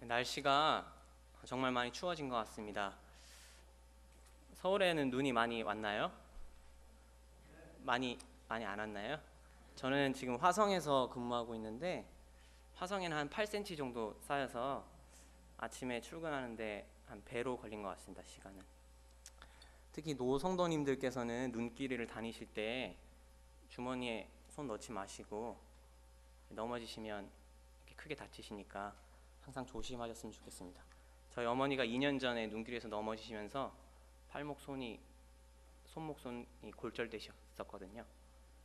날씨가 정말 많이 추워진 것 같습니다. 서울에는 눈이 많이 왔나요? 많이 안 왔나요? 저는 지금 화성에서 근무하고 있는데 화성에는 한 8cm 정도 쌓여서 아침에 출근하는데 한 배로 걸린 것 같습니다. 시간은. 특히 노성도님들께서는 눈길을 다니실 때 주머니에 손 넣지 마시고 넘어지시면 이렇게 크게 다치시니까 항상 조심하셨으면 좋겠습니다. 저희 어머니가 2년 전에 눈길에서 넘어지시면서 손목 손이 골절되셨었거든요.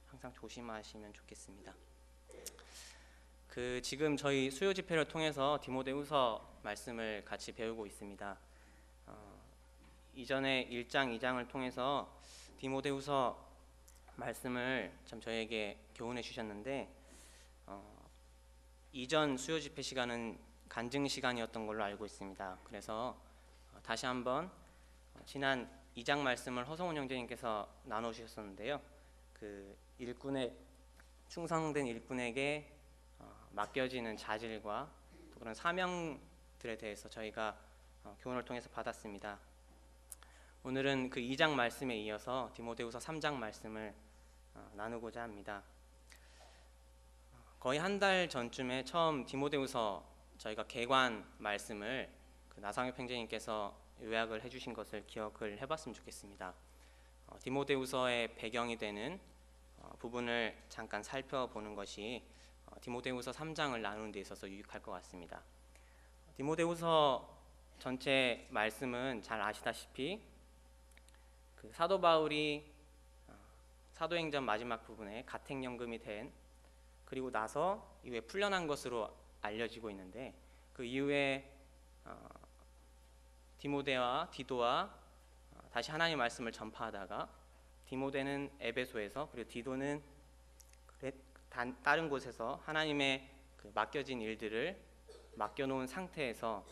항상 조심하시면 좋겠습니다. 지금 저희 수요 집회를 통해서 디모데후서 말씀을 같이 배우고 있습니다. 이전에 1장, 2장을 통해서 디모데후서 말씀을 참 저에게 교훈해 주셨는데 이전 수요 집회 시간은 간증 시간이었던 걸로 알고 있습니다. 그래서 다시 한번 지난 2장 말씀을 허성훈 형제님께서 나눠주셨었는데요. 충성된 일꾼에게 맡겨지는 자질과 또 그런 사명들에 대해서 저희가 교훈을 통해서 받았습니다. 오늘은 그 2장 말씀에 이어서 디모데후서 3장 말씀을 나누고자 합니다. 거의 한 달 전쯤에 처음 디모데후서 저희가 개관 말씀을 나상엽 형제님께서 요약을 해주신 것을 기억을 해봤으면 좋겠습니다. 디모데후서의 배경이 되는 부분을 잠깐 살펴보는 것이 디모데후서 3장을 나누는 데 있어서 유익할 것 같습니다. 디모데후서 전체 말씀은 잘 아시다시피 사도 바울이 사도행전 마지막 부분에 가택연금이 된 그리고 나서 이후에 풀려난 것으로 알려지고 있는데 그 이후에 디모데와 디도와 다시 하나님의 말씀을 전파하다가 디모데는 에베소에서 그리고 디도는 다른 곳에서 하나님의 맡겨진 일들을 맡겨놓은 상태에서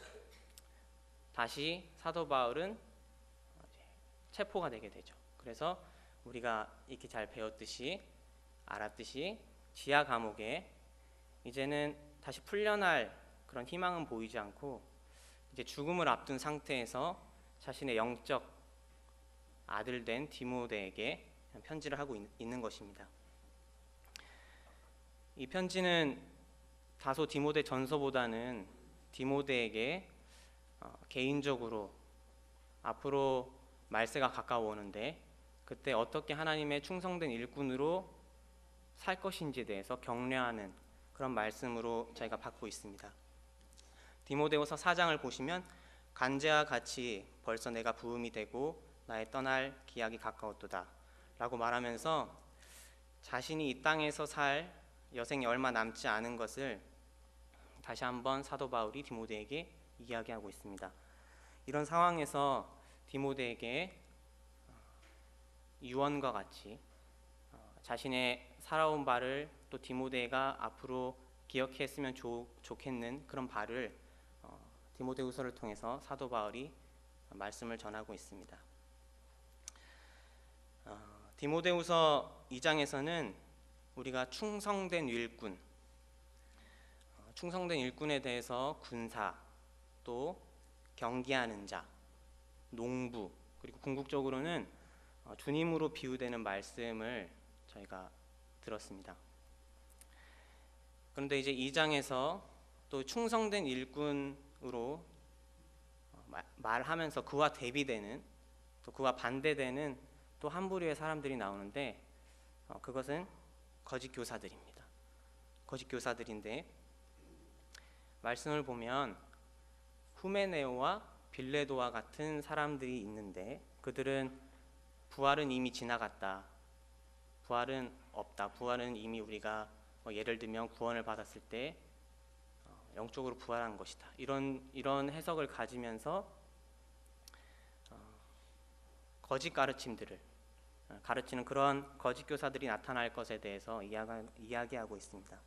다시 사도 바울은 체포가 되게 되죠. 그래서 우리가 이렇게 잘 배웠듯이 알았듯이 지하 감옥에 이제는 다시 풀려날 그런 희망은 보이지 않고 이제 죽음을 앞둔 상태에서 자신의 영적 아들 된 디모데에게 편지를 하고 있는 것입니다. 이 편지는 다소 디모데 전서보다는 디모데에게 개인적으로 앞으로 말세가 가까워오는데 그때 어떻게 하나님의 충성된 일꾼으로 살 것인지에 대해서 격려하는 그런 말씀으로 저희가 받고 있습니다. 디모데후서 4장을 보시면 간제와 같이 벌써 내가 부음이 되고 나의 떠날 기약이 가까웠도다 라고 말하면서 자신이 이 땅에서 살 여생이 얼마 남지 않은 것을 다시 한번 사도 바울이 디모데에게 이야기하고 있습니다. 이런 상황에서 디모데에게 유언과 같이 자신의 살아온 바를 또 디모데가 앞으로 기억했으면 좋겠는 그런 바를 디모데후서를 통해서 사도 바울이 말씀을 전하고 있습니다. 디모데후서 2장에서는 우리가 충성된 일꾼에 대해서 군사, 또 경계하는 자, 농부, 그리고 궁극적으로는 주님으로 비유되는 말씀을 저희가 들었습니다. 그런데 이제 2장에서 또 충성된 일꾼으로 말하면서 그와 대비되는 또 그와 반대되는 또 한 부류의 사람들이 나오는데 그것은 거짓 교사들입니다. 거짓 교사들인데 말씀을 보면 후메네오와 빌레도와 같은 사람들이 있는데 그들은 부활은 이미 지나갔다. 부활은 없다. 부활은 이미 우리가 예를 들면 구원을 받았을 때 영적으로 부활한 것이다. 이런 해석을 가지면서 거짓 가르침들을 가르치는 그런 거짓 교사들이 나타날 것에 대해서 이야기하고 있습니다.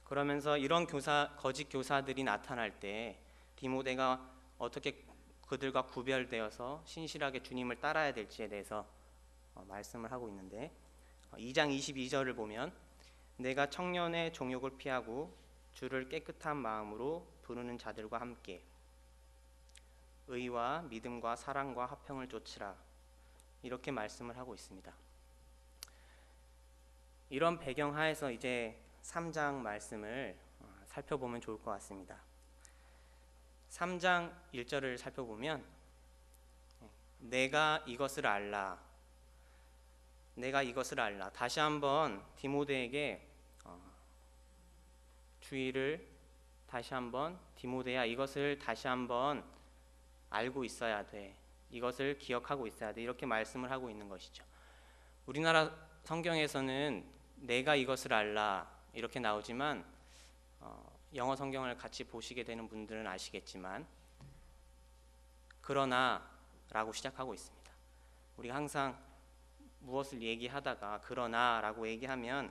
그러면서 이런 거짓 교사들이 나타날 때 디모데가 어떻게 그들과 구별되어서 신실하게 주님을 따라야 될지에 대해서 말씀을 하고 있는데 2장 22절을 보면 내가 청년의 종욕을 피하고 주를 깨끗한 마음으로 부르는 자들과 함께 의와 믿음과 사랑과 화평을 쫓으라, 이렇게 말씀을 하고 있습니다. 이런 배경 하에서 이제 3장 말씀을 살펴보면 좋을 것 같습니다. 3장 1절을 살펴보면 내가 이것을 알라, 내가 이것을 알라. 다시 한번 디모데에게 주의를 다시 한번, 디모데야, 이것을 다시 한번 알고 있어야 돼, 이것을 기억하고 있어야 돼, 이렇게 말씀을 하고 있는 것이죠. 우리나라 성경에서는 내가 이것을 알라 이렇게 나오지만 영어 성경을 같이 보시게 되는 분들은 아시겠지만 그러나 라고 시작하고 있습니다. 우리가 항상 무엇을 얘기하다가 그러나 라고 얘기하면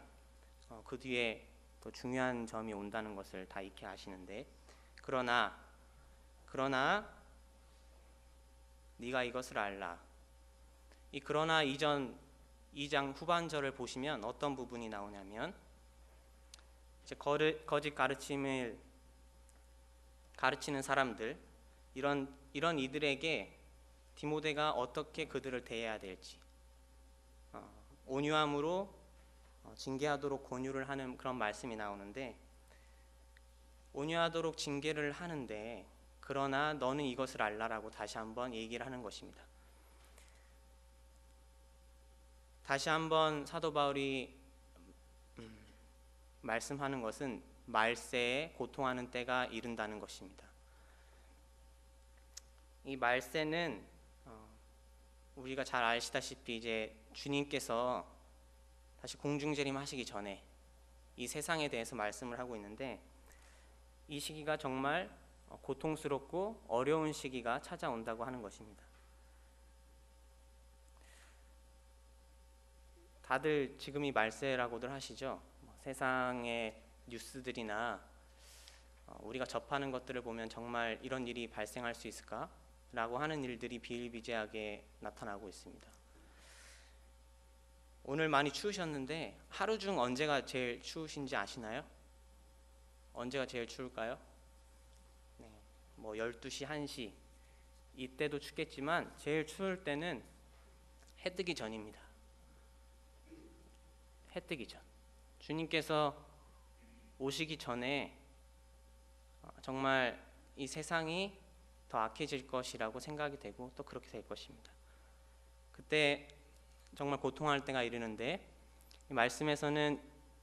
그 뒤에 더 중요한 점이 온다는 것을 다 익히 아시는데, 그러나 네가 이것을 알라. 이 그러나 이전 2장 후반절을 보시면 어떤 부분이 나오냐면, 이제 거짓 가르침을 가르치는 사람들, 이런 이들에게 디모데가 어떻게 그들을 대해야 될지, 온유함으로 징계하도록 권유를 하는 그런 말씀이 나오는데, 온유하도록 징계를 하는데 그러나 너는 이것을 알라라고 다시 한번 얘기를 하는 것입니다. 다시 한번 사도 바울이 말씀하는 것은 말세에 고통하는 때가 이른다는 것입니다. 이 말세는 우리가 잘 아시다시피 이제 주님께서 다시 공중재림하시기 전에 이 세상에 대해서 말씀을 하고 있는데, 이 시기가 정말 고통스럽고 어려운 시기가 찾아온다고 하는 것입니다. 다들 지금이 말세라고들 하시죠. 세상의 뉴스들이나 우리가 접하는 것들을 보면 정말 이런 일이 발생할 수 있을까? 라고 하는 일들이 비일비재하게 나타나고 있습니다. 오늘 많이 추우셨는데 하루 중 언제가 제일 추우신지 아시나요? 언제가 제일 추울까요? 네, 12시, 1시 이때도 춥겠지만 제일 추울 때는 해 뜨기 전입니다. 해 뜨기 전. 주님께서 오시기 전에 정말 이 세상이 더 악해질 것이라고 생각이 되고 또 그렇게 될 것입니다. 그때 정말 고통할 때가 이르는데, 이 말씀에서는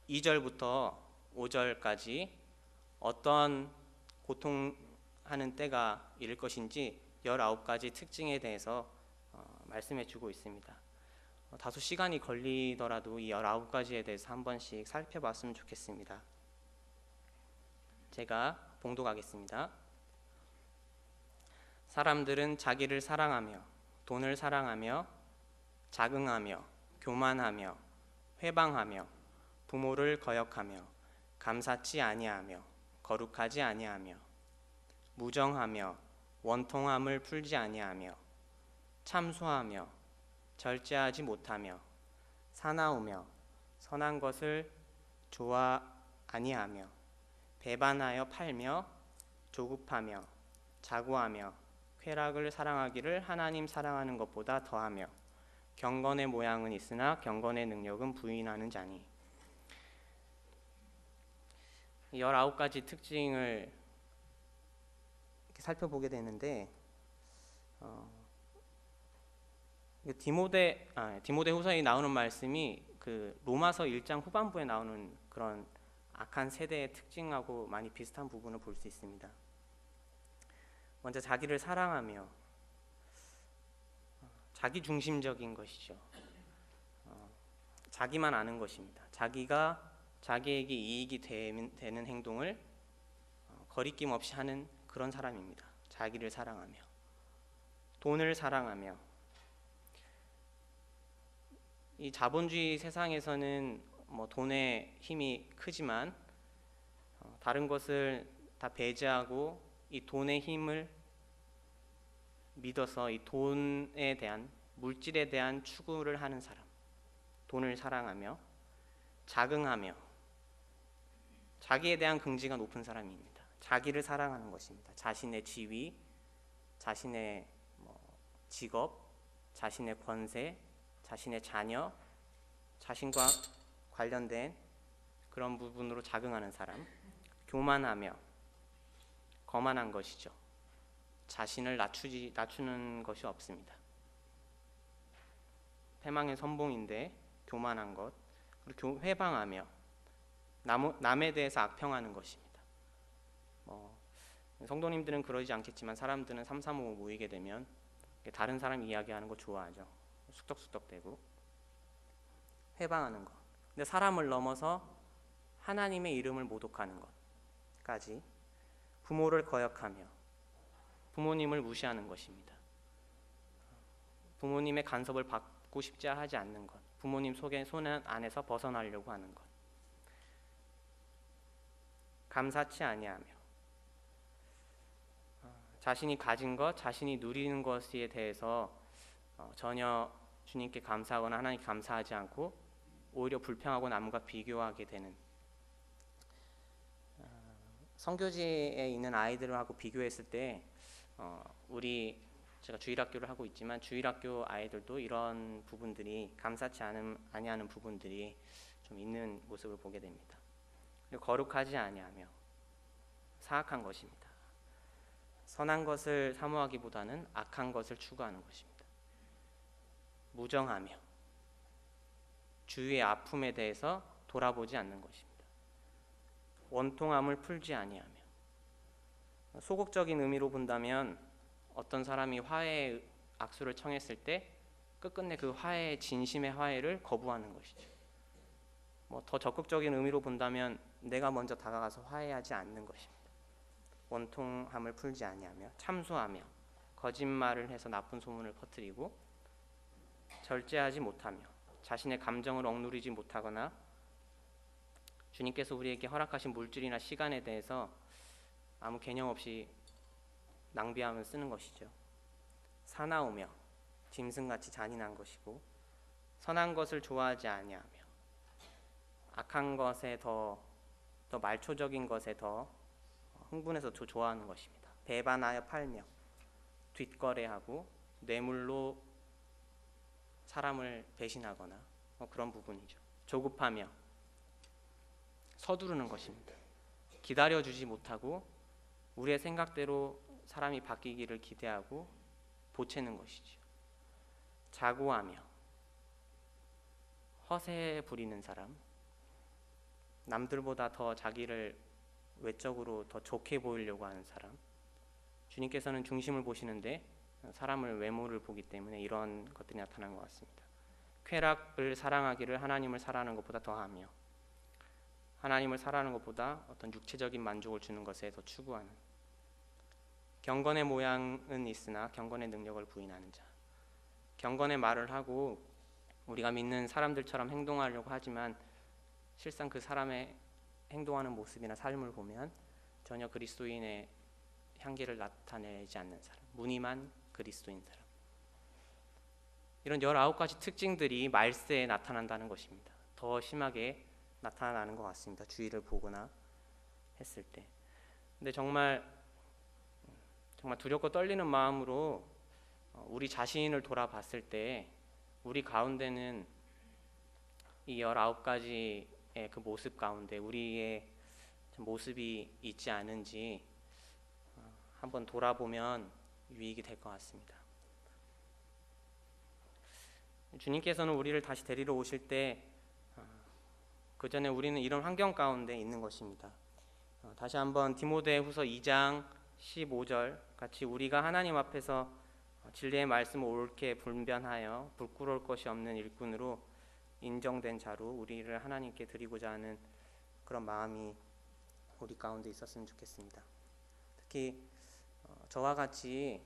2절부터 5절까지 어떤 고통하는 때가 이를 것인지 19가지 특징에 대해서 말씀해 주고 있습니다. 다소 시간이 걸리더라도 이 19가지에 대해서 한 번씩 살펴봤으면 좋겠습니다. 제가 봉독하겠습니다. 사람들은 자기를 사랑하며 돈을 사랑하며 자긍하며 교만하며 회방하며 부모를 거역하며 감사치 아니하며 거룩하지 아니하며 무정하며 원통함을 풀지 아니하며 참소하며 절제하지 못하며 사나우며 선한 것을 좋아 아니하며 배반하여 팔며 조급하며 자고하며 쾌락을 사랑하기를 하나님 사랑하는 것보다 더하며 경건의 모양은 있으나 경건의 능력은 부인하는 자니. 19가지 특징을 이렇게 살펴보게 되는데, 디모데후서에 나오는 말씀이 그 로마서 1장 후반부에 나오는 그런 악한 세대의 특징하고 많이 비슷한 부분을 볼 수 있습니다. 먼저 자기를 사랑하며, 자기 중심적인 것이죠. 자기만 아는 것입니다. 자기가 자기에게 이익이 되는 행동을 거리낌 없이 하는 그런 사람입니다. 자기를 사랑하며, 돈을 사랑하며. 이 자본주의 세상에서는 돈의 힘이 크지만 다른 것을 다 배제하고 이 돈의 힘을 믿어서 이 돈에 대한, 물질에 대한 추구를 하는 사람, 돈을 사랑하며 자긍하며, 자기에 대한 긍지가 높은 사람입니다. 자기를 사랑하는 것입니다. 자신의 지위, 자신의 직업, 자신의 권세, 자신의 자녀, 자신과 관련된 그런 부분으로 자긍하는 사람. 교만하며 거만한 것이죠. 자신을 낮추는 것이 없습니다. 패망의 선봉인데 교만한 것. 그리고 회방하며 남에 대해서 악평하는 것입니다. 성도님들은 그러지 않겠지만 사람들은 삼삼오오 모이게 되면 다른 사람 이야기하는 거 좋아하죠. 쑥덕쑥덕대고 회방하는 것. 근데 사람을 넘어서 하나님의 이름을 모독하는 것까지. 부모를 거역하며 부모님을 무시하는 것입니다. 부모님의 간섭을 받고 싶지 하지 않는 것. 부모님 손 안에서 벗어나려고 하는 것. 감사치 아니하며 자신이 가진 것, 자신이 누리는 것에 대해서 전혀 주님께 감사하거나 하나님께 감사하지 않고 오히려 불평하고 남과 비교하게 되는, 선교지에 있는 아이들하고 비교했을 때 제가 주일학교를 하고 있지만 주일학교 아이들도 이런 부분들이 감사치 아니하는 부분들이 좀 있는 모습을 보게 됩니다. 그리고 거룩하지 아니하며 사악한 것입니다. 선한 것을 사모하기보다는 악한 것을 추구하는 것입니다. 무정하며 주위의 아픔에 대해서 돌아보지 않는 것입니다. 원통함을 풀지 아니하며. 소극적인 의미로 본다면 어떤 사람이 화해의 악수를 청했을 때 끝끝내 그 화해의 진심의 화해를 거부하는 것이죠. 더 적극적인 의미로 본다면 내가 먼저 다가가서 화해하지 않는 것입니다. 원통함을 풀지 아니하며 참소하며 거짓말을 해서 나쁜 소문을 퍼뜨리고 절제하지 못하며 자신의 감정을 억누르지 못하거나 주님께서 우리에게 허락하신 물질이나 시간에 대해서 아무 개념 없이 낭비하면 쓰는 것이죠. 사나우며 짐승같이 잔인한 것이고 선한 것을 좋아하지 아니하며 악한 것에 더 말초적인 것에 더 흥분해서 좋아하는 것입니다. 배반하여 팔며 뒷거래하고 뇌물로 사람을 배신하거나 그런 부분이죠. 조급하며 서두르는 것입니다. 기다려주지 못하고 우리의 생각대로 사람이 바뀌기를 기대하고 보채는 것이죠. 자고하며 허세 부리는 사람, 남들보다 더 자기를 외적으로 더 좋게 보이려고 하는 사람. 주님께서는 중심을 보시는데 사람을 외모를 보기 때문에 이런 것들이 나타난 것 같습니다. 쾌락을 사랑하기를 하나님을 사랑하는 것보다 더하며 하나님을 사랑하는 것보다 어떤 육체적인 만족을 주는 것에 더 추구하는, 경건의 모양은 있으나 경건의 능력을 부인하는 자. 경건의 말을 하고 우리가 믿는 사람들처럼 행동하려고 하지만 실상 그 사람의 행동하는 모습이나 삶을 보면 전혀 그리스도인의 향기를 나타내지 않는 사람, 무늬만 그리스도인 사람. 이런 19가지 특징들이 말세에 나타난다는 것입니다. 더 심하게 나타나는 것 같습니다. 주의를 보거나 했을 때. 근데 정말 두렵고 떨리는 마음으로 우리 자신을 돌아봤을 때 우리 가운데는 이 19가지의 그 모습 가운데 우리의 모습이 있지 않은지 한번 돌아보면 유익이 될 것 같습니다. 주님께서는 우리를 다시 데리러 오실 때 그 전에 우리는 이런 환경 가운데 있는 것입니다. 다시 한번 디모데후서 2장 15절 같이 우리가 하나님 앞에서 진리의 말씀을 옳게 분변하여 부끄러울 것이 없는 일꾼으로 인정된 자로 우리를 하나님께 드리고자 하는 그런 마음이 우리 가운데 있었으면 좋겠습니다. 특히 저와 같이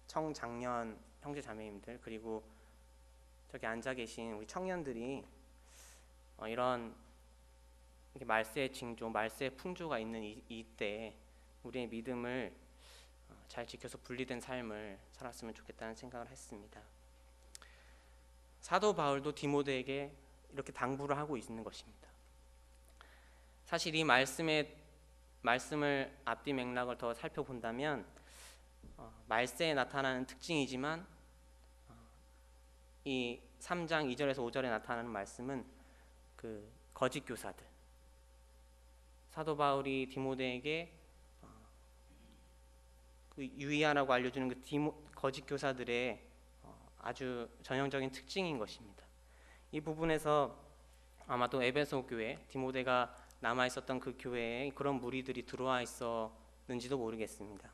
청장년 형제 자매님들, 그리고 저기 앉아 계신 우리 청년들이 이런 말세의 징조, 말세의 풍조가 있는 이때 우리의 믿음을 잘 지켜서 분리된 삶을 살았으면 좋겠다는 생각을 했습니다. 사도 바울도 디모데에게 이렇게 당부를 하고 있는 것입니다. 사실 이 말씀의 말씀을 앞뒤 맥락을 더 살펴본다면 말세에 나타나는 특징이지만 이 3장 2절에서 5절에 나타나는 말씀은 그 거짓 교사들, 사도 바울이 디모데에게 그 유의하라고 알려주는 그 거짓 교사들의 아주 전형적인 특징인 것입니다. 이 부분에서 아마도 에베소 교회, 디모데가 남아 있었던 그 교회에 그런 무리들이 들어와 있었는지도 모르겠습니다.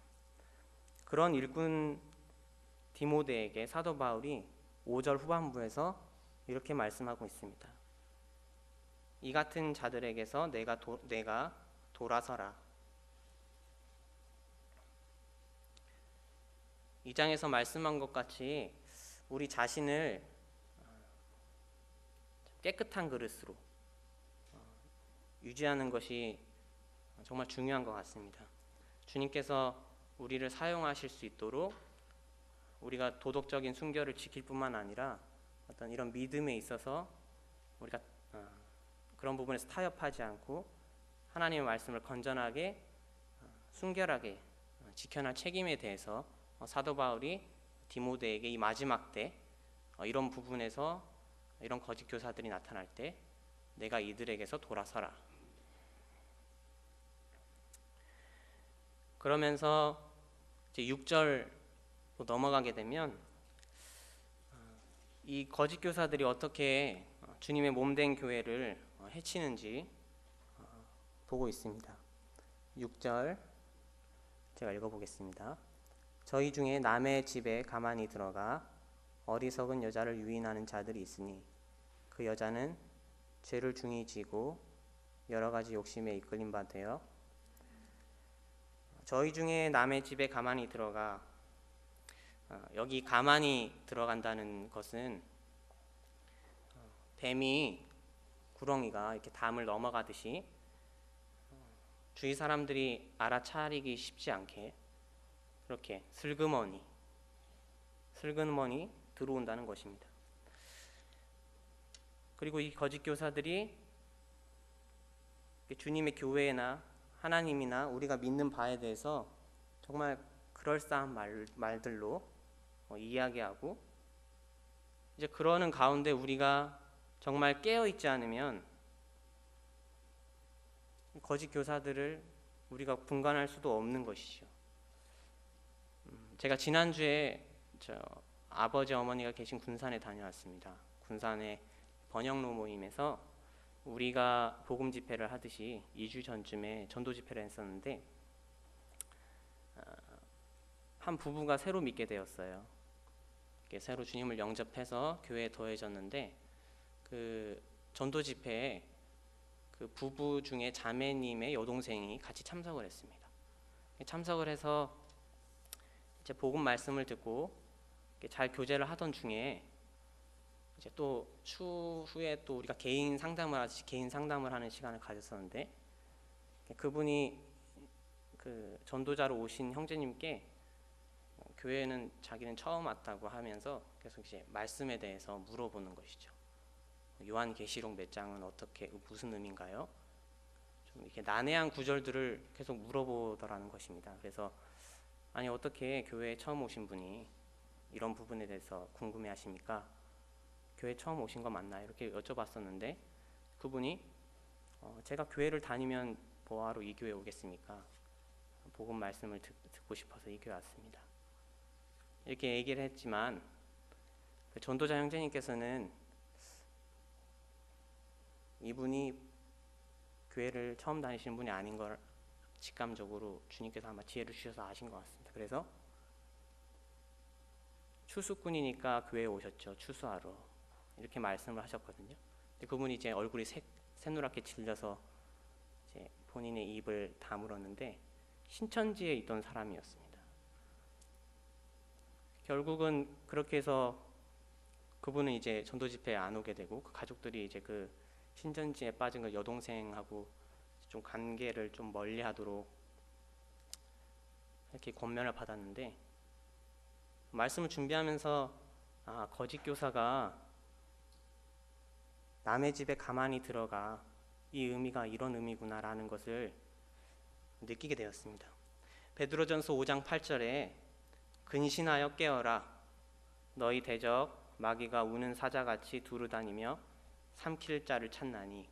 그런 일꾼 디모데에게 사도 바울이 5절 후반부에서 이렇게 말씀하고 있습니다. 이 같은 자들에게서 내가 돌아서라. 이 장에서 말씀한 것 같이 우리 자신을 깨끗한 그릇으로 유지하는 것이 정말 중요한 것 같습니다. 주님께서 우리를 사용하실 수 있도록 우리가 도덕적인 순결을 지킬 뿐만 아니라 어떤 이런 믿음에 있어서 우리가 그런 부분에서 타협하지 않고 하나님의 말씀을 건전하게 순결하게 지켜낼 책임에 대해서 사도 바울이 디모데에게 이 마지막 때 이런 부분에서 이런 거짓 교사들이 나타날 때 내가 이들에게서 돌아서라. 그러면서 이제 6절로 넘어가게 되면 이 거짓 교사들이 어떻게 주님의 몸된 교회를 해치는지 보고 있습니다. 6절 제가 읽어보겠습니다. 저희 중에 남의 집에 가만히 들어가 어리석은 여자를 유인하는 자들이 있으니 그 여자는 죄를 중히 지고 여러 가지 욕심에 이끌린 바 되어 저희 중에 남의 집에 가만히 들어가 여기 가만히 들어간다는 것은 뱀이 구렁이가 이렇게 담을 넘어가듯이 주위 사람들이 알아차리기 쉽지 않게 그렇게 슬그머니 들어온다는 것입니다. 그리고 이 거짓 교사들이 주님의 교회나 하나님이나 우리가 믿는 바에 대해서 정말 그럴싸한 말들로 이야기하고 이제 그러는 가운데 우리가 정말 깨어 있지 않으면 거짓 교사들을 우리가 분간할 수도 없는 것이죠. 제가 지난주에 아버지 어머니가 계신 군산에 다녀왔습니다. 군산의 번영로 모임에서 우리가 복음 집회를 하듯이 2주 전쯤에 전도 집회를 했었는데 한 부부가 새로 믿게 되었어요. 새로 주님을 영접해서 교회에 더해졌는데 그 전도 집회에 그 부부 중에 자매님의 여동생이 같이 참석을 했습니다. 참석을 해서 이제 복음 말씀을 듣고 잘 교제를 하던 중에 이제 또 추후에 또 우리가 개인 상담을 하는 시간을 가졌었는데 그분이 그 전도자로 오신 형제님께 교회는 자기는 처음 왔다고 하면서 계속 이제 말씀에 대해서 물어보는 것이죠. 요한계시록 몇 장은 어떻게 무슨 의미인가요? 좀 이렇게 난해한 구절들을 계속 물어보더라는 것입니다. 그래서 아니 어떻게 교회에 처음 오신 분이 이런 부분에 대해서 궁금해하십니까? 교회 처음 오신 거 맞나요? 이렇게 여쭤봤었는데 그분이 제가 교회를 다니면 뭐하러 이 교회에 오겠습니까? 복음 말씀을 듣고 싶어서 이 교회 왔습니다. 이렇게 얘기를 했지만 그 전도자 형제님께서는 이분이 교회를 처음 다니시는 분이 아닌 걸 직감적으로 주님께서 아마 지혜를 주셔서 아신 것 같습니다. 그래서 추수꾼이니까 교회에 오셨죠. 추수하러. 이렇게 말씀을 하셨거든요. 근데 그분이 이제 얼굴이 새누랗게 질려서 이제 본인의 입을 다물었는데 신천지에 있던 사람이었습니다. 결국은 그렇게 해서 그분은 이제 전도 집회에 안 오게 되고 그 가족들이 이제 그 신천지에 빠진 그 여동생하고 좀 관계를 좀 멀리하도록 이렇게 권면을 받았는데 말씀을 준비하면서 거짓 교사가 남의 집에 가만히 들어가 이 의미가 이런 의미구나라는 것을 느끼게 되었습니다. 베드로전서 5장 8절에 근신하여 깨어라 너희 대적 마귀가 우는 사자같이 두루다니며 삼킬 자를 찾나니.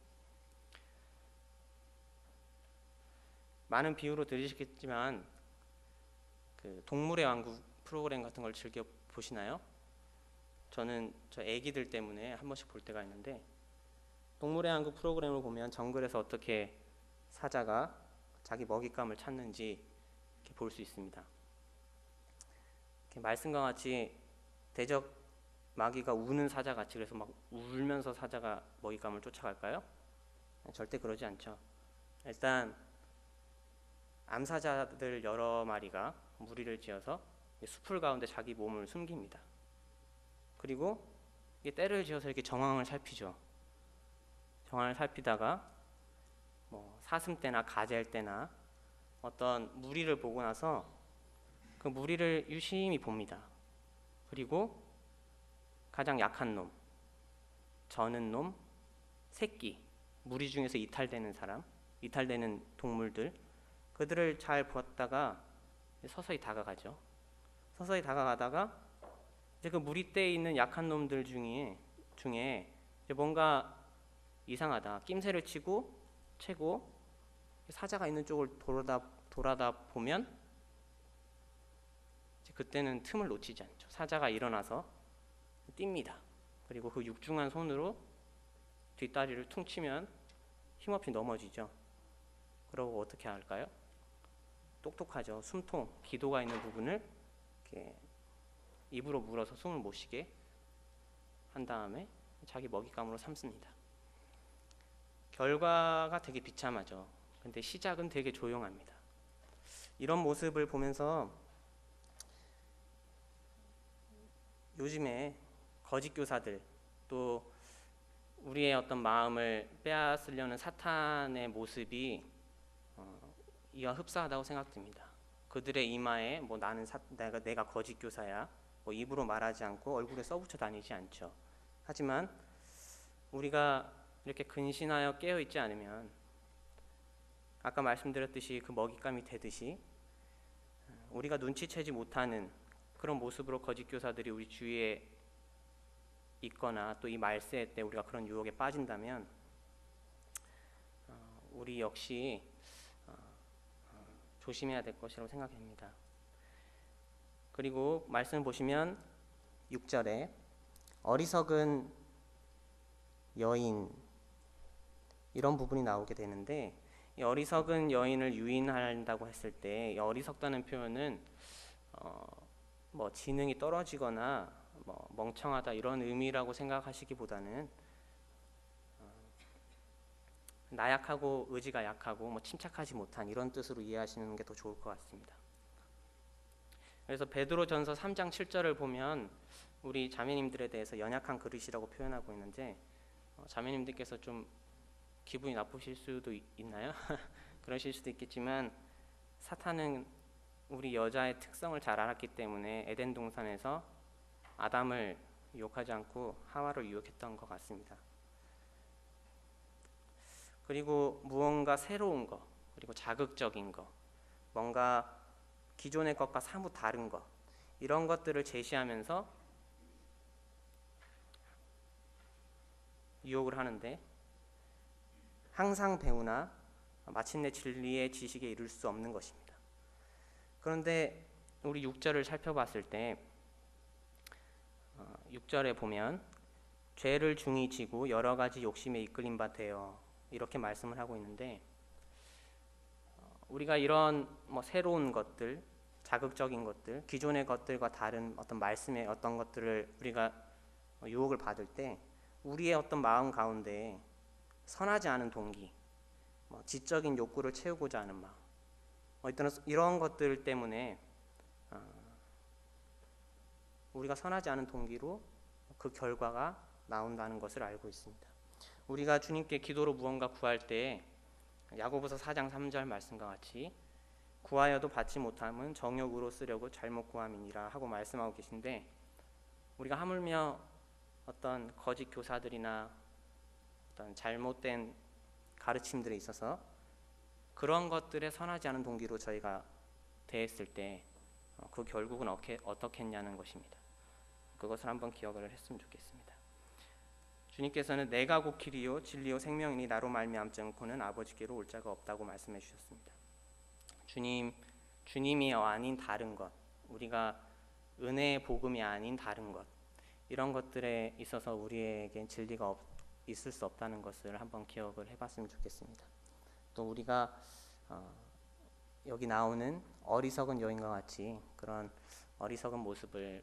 많은 비유로 들으시겠지만 그 동물의 왕국 프로그램 같은 걸 즐겨 보시나요? 저는 저 애기들 때문에 한 번씩 볼 때가 있는데, 동물의 왕국 프로그램을 보면 정글에서 어떻게 사자가 자기 먹잇감을 찾는지 볼 수 있습니다. 말씀과 같이 대적 마귀가 우는 사자같이, 그래서 막 울면서 사자가 먹잇감을 쫓아갈까요? 절대 그러지 않죠. 일단 암사자들 여러 마리가 무리를 지어서 숲을 가운데 자기 몸을 숨깁니다. 그리고 때를 지어서 이렇게 정황을 살피죠. 정황을 살피다가 사슴떼나 가젤떼나 어떤 무리를 보고 나서 그 무리를 유심히 봅니다. 그리고 가장 약한 놈, 저는 놈, 새끼, 무리 중에서 이탈되는 사람, 이탈되는 동물들, 그들을 잘 보았다가 서서히 다가가죠. 서서히 다가가다가 이제 그 무리대에 있는 약한 놈들 중에 이제 뭔가 이상하다, 낌새를 채고 사자가 있는 쪽을 돌아다 보면 이제 그때는 틈을 놓치지 않죠. 사자가 일어나서 뜁니다. 그리고 그 육중한 손으로 뒷다리를 퉁 치면 힘없이 넘어지죠. 그러고 어떻게 할까요? 똑똑하죠. 숨통, 기도가 있는 부분을 이렇게 입으로 물어서 숨을 못 쉬게 한 다음에 자기 먹잇감으로 삼습니다. 결과가 되게 비참하죠. 근데 시작은 되게 조용합니다. 이런 모습을 보면서 요즘에 거짓 교사들, 또 우리의 어떤 마음을 빼앗으려는 사탄의 모습이 이와 흡사하다고 생각됩니다. 그들의 이마에 내가 거짓 교사야, 입으로 말하지 않고 얼굴에 써붙여 다니지 않죠. 하지만 우리가 이렇게 근신하여 깨어 있지 않으면 아까 말씀드렸듯이 그 먹잇감이 되듯이 우리가 눈치채지 못하는 그런 모습으로 거짓 교사들이 우리 주위에 있거나 또 이 말세 때 우리가 그런 유혹에 빠진다면 우리 역시 조심해야 될 것이라고 생각합니다. 그리고 말씀을 보시면 6절에 어리석은 여인, 이런 부분이 나오게 되는데, 이 어리석은 여인을 유인한다고 했을 때 이 어리석다는 표현은 지능이 떨어지거나 멍청하다 이런 의미라고 생각하시기보다는 나약하고 의지가 약하고 침착하지 못한 이런 뜻으로 이해하시는 게 더 좋을 것 같습니다. 그래서 베드로전서 3장 7절을 보면 우리 자매님들에 대해서 연약한 그릇이라고 표현하고 있는데, 자매님들께서 좀 기분이 나쁘실 수도 있나요? 그러실 수도 있겠지만 사탄은 우리 여자의 특성을 잘 알았기 때문에 에덴 동산에서 아담을 유혹하지 않고 하와를 유혹했던 것 같습니다. 그리고 무언가 새로운 것, 그리고 자극적인 것, 뭔가 기존의 것과 사뭇 다른 것, 이런 것들을 제시하면서 유혹을 하는데, 항상 배우나 마침내 진리의 지식에 이를 수 없는 것입니다. 그런데 우리 6절을 살펴봤을 때 6절에 보면 죄를 중히 지고 여러 가지 욕심에 이끌린 바 되어, 이렇게 말씀을 하고 있는데, 우리가 이런 새로운 것들, 자극적인 것들, 기존의 것들과 다른 어떤 말씀의 어떤 것들을 우리가 유혹을 받을 때 우리의 어떤 마음 가운데 선하지 않은 동기, 지적인 욕구를 채우고자 하는 마음, 이런 것들 때문에 우리가 선하지 않은 동기로 그 결과가 나온다는 것을 알고 있습니다. 우리가 주님께 기도로 무언가 구할 때 야고보서 4장 3절 말씀과 같이 구하여도 받지 못함은 정욕으로 쓰려고 잘못 구함이니라 하고 말씀하고 계신데, 우리가 하물며 어떤 거짓 교사들이나 어떤 잘못된 가르침들에 있어서 그런 것들에 선하지 않은 동기로 저희가 대했을 때 그 결국은 어떻게 했냐는 것입니다. 그것을 한번 기억을 했으면 좋겠습니다. 주님께서는 내가 곧 길이요 진리요 생명이니 나로 말미암지 않고는 아버지께로 올 자가 없다고 말씀해 주셨습니다. 주님이 아닌 다른 것, 우리가 은혜의 복음이 아닌 다른 것, 이런 것들에 있어서 우리에겐 진리가 있을 수 없다는 것을 한번 기억을 해봤으면 좋겠습니다. 또 우리가 여기 나오는 어리석은 여인과 같이 그런 어리석은 모습을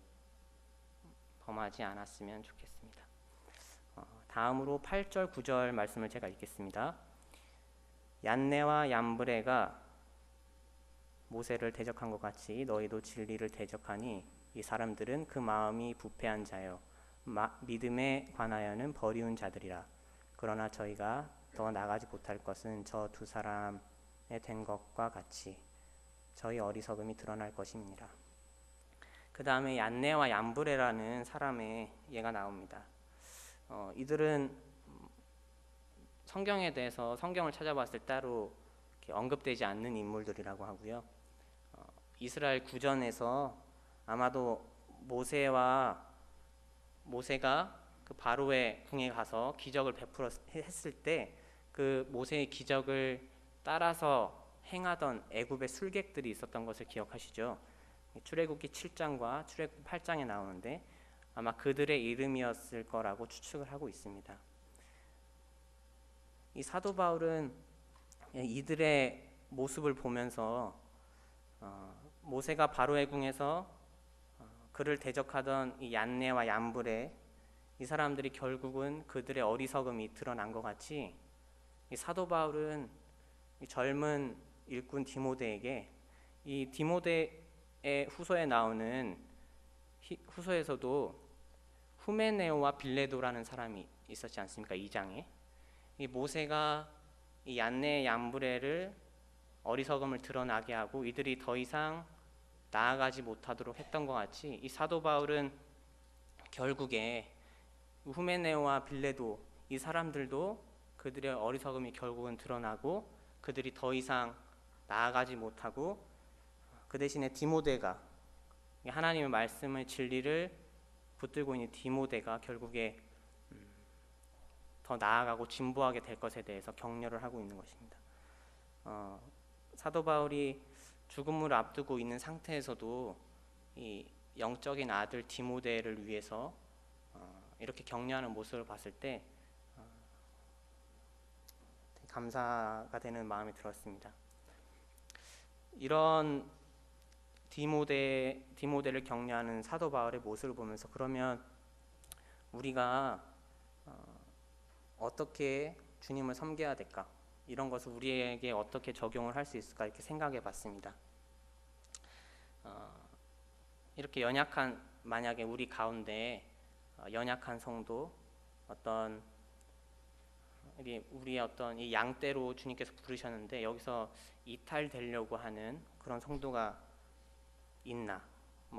범하지 않았으면 좋겠습니다. 다음으로 8절 9절 말씀을 제가 읽겠습니다. 얀네와 얌브레가 모세를 대적한 것 같이 너희도 진리를 대적하니 이 사람들은 그 마음이 부패한 자요 믿음에 관하여는 버리운 자들이라. 그러나 저희가 더 나가지 못할 것은 저 두 사람의 된 것과 같이 저희 어리석음이 드러날 것입니다. 그 다음에 얀네와 얌브레라는 사람의 예가 나옵니다. 이들은 성경에 대해서 성경을 찾아봤을 때 따로 언급되지 않는 인물들이라고 하고요. 이스라엘 구전에서 아마도 모세가 그 바로의 궁에 가서 기적을 했을 때 그 모세의 기적을 따라서 행하던 애굽의 술객들이 있었던 것을 기억하시죠? 출애굽기 7장과 출애굽기 8장에 나오는데 아마 그들의 이름이었을 거라고 추측을 하고 있습니다. 이 사도 바울은 이들의 모습을 보면서 모세가 바로의 궁에서 그를 대적하던 이 얀네와 얌브레, 이 사람들이 결국은 그들의 어리석음이 드러난 것 같이 이 사도 바울은 이 젊은 일꾼 디모데에게 이 디모데의 후서에 나오는 후서에서도 후메네오와 빌레도라는 사람이 있었지 않습니까? 2장에 이 모세가 이 얀네 얌브레를 어리석음을 드러나게 하고 이들이 더 이상 나아가지 못하도록 했던 것 같이 이 사도 바울은 결국에 후메네오와 빌레도 이 사람들도 그들의 어리석음이 결국은 드러나고 그들이 더 이상 나아가지 못하고 그 대신에 디모데가 하나님의 말씀의 진리를 붙들고 있는 디모데가 결국에 더 나아가고 진보하게 될 것에 대해서 격려를 하고 있는 것입니다. 사도 바울이 죽음을 앞두고 있는 상태에서도 이 영적인 아들 디모데를 위해서 이렇게 격려하는 모습을 봤을 때 감사가 되는 마음이 들었습니다. 이런 디모데를 격려하는 사도 바울의 모습을 보면서 그러면 우리가 어떻게 주님을 섬겨야 될까? 이런 것을 우리에게 어떻게 적용을 할 수 있을까 이렇게 생각해 봤습니다. 이렇게 만약에 우리 가운데 연약한 성도 우리의 어떤 이 양떼로 주님께서 부르셨는데 여기서 이탈되려고 하는 그런 성도가 있나?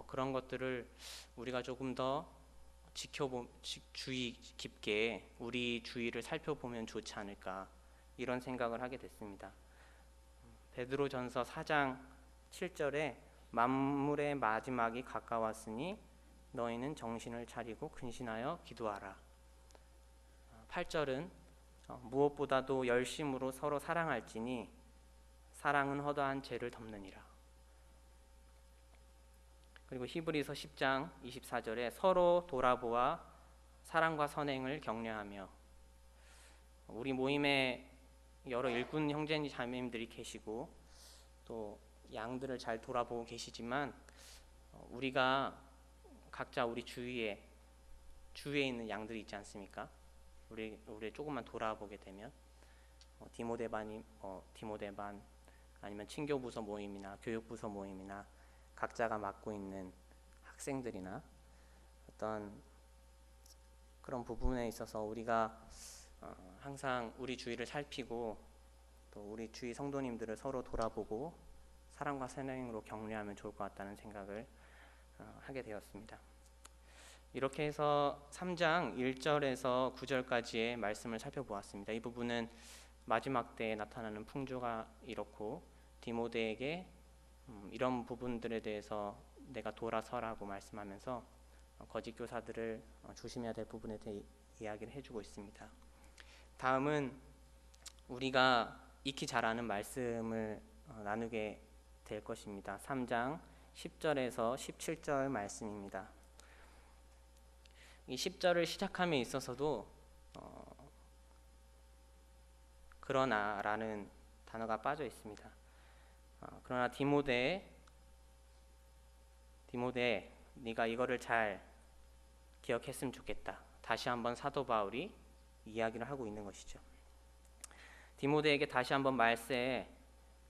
그런 것들을 우리가 조금 더 주의 깊게 우리 주위를 살펴보면 좋지 않을까 이런 생각을 하게 됐습니다. 베드로전서 4장 7절에 만물의 마지막이 가까웠으니 너희는 정신을 차리고 근신하여 기도하라. 8절은 무엇보다도 열심으로 서로 사랑할지니 사랑은 허다한 죄를 덮느니라. 그리고 히브리서 10장 24절에 서로 돌아보아 사랑과 선행을 격려하며. 우리 모임에 여러 일꾼 형제님 자매님들이 계시고 또 양들을 잘 돌아보고 계시지만 우리가 각자 우리 주위에 있는 양들이 있지 않습니까? 우리 조금만 돌아보게 되면 디모데 반 아니면 친교부서 모임이나 교육부서 모임이나 각자가 맡고 있는 학생들이나 어떤 그런 부분에 있어서 우리가 항상 우리 주위를 살피고 또 우리 주위 성도님들을 서로 돌아보고 사랑과 선행으로 격려하면 좋을 것 같다는 생각을 하게 되었습니다. 이렇게 해서 3장 1절에서 9절까지의 말씀을 살펴보았습니다. 이 부분은 마지막 때에 나타나는 풍조가 이렇고 디모데에게 이런 부분들에 대해서 내가 돌아서라고 말씀하면서 거짓 교사들을 조심해야 될 부분에 대해 이야기를 해주고 있습니다. 다음은 우리가 익히 잘 아는 말씀을 나누게 될 것입니다. 3장 10절에서 17절 말씀입니다. 이 10절을 시작함에 있어서도 그러나 라는 단어가 빠져 있습니다. 그러나 디모데 네가 이거를 잘 기억했으면 좋겠다. 다시 한번 사도 바울이 이야기를 하고 있는 것이죠. 디모데에게 다시 한번 말세에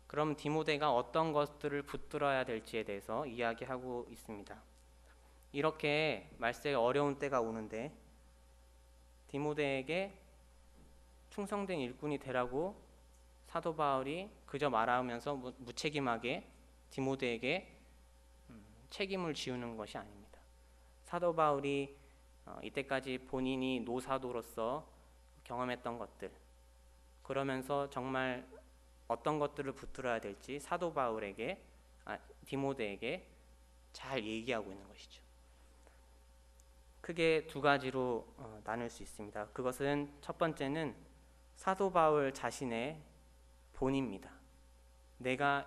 그럼 디모데가 어떤 것들을 붙들어야 될지에 대해서 이야기하고 있습니다. 이렇게 말세에 어려운 때가 오는데 디모데에게 충성된 일꾼이 되라고 사도 바울이 그저 말하면서 무책임하게 디모데에게 책임을 지우는 것이 아닙니다. 사도 바울이 이때까지 본인이 노사도로서 경험했던 것들, 그러면서 정말 어떤 것들을 붙들어야 될지 사도 바울에게 디모데에게 잘 얘기하고 있는 것이죠. 크게 두 가지로 나눌 수 있습니다. 그것은 첫 번째는 사도 바울 자신의 본입니다. 내가